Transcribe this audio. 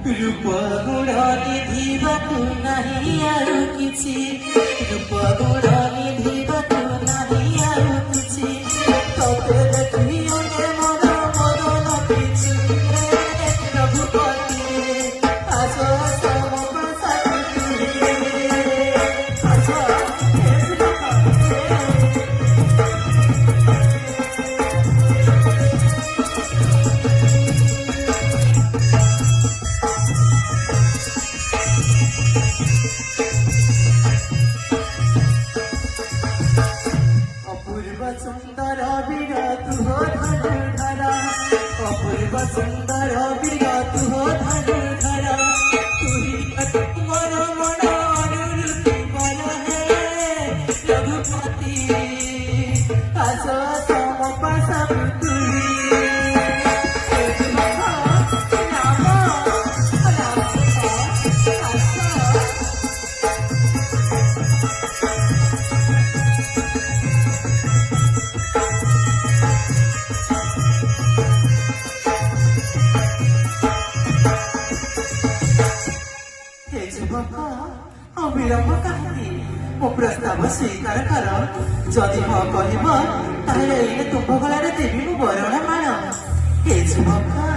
रूप गुण निधिबाकु नाही आरु किछि रूप गुण निधिबाकु नाही आरु किछि तोते देखि ओने मन मदन पिछु रघुपति आसो आसो मो पासा तुले आसो सुंदर विराट हो धनुधरा अपूर्व सुंदर विराट हो धनुधरा तुही मन मन अनुरूति बल है रघुपति आसो आसो मो पासा तुली विलम्ब कहीं मो प्रस्ताव स्वीकार कर जदि हाँ कह तुम गलार देवी मो बरଣା माण हे युवक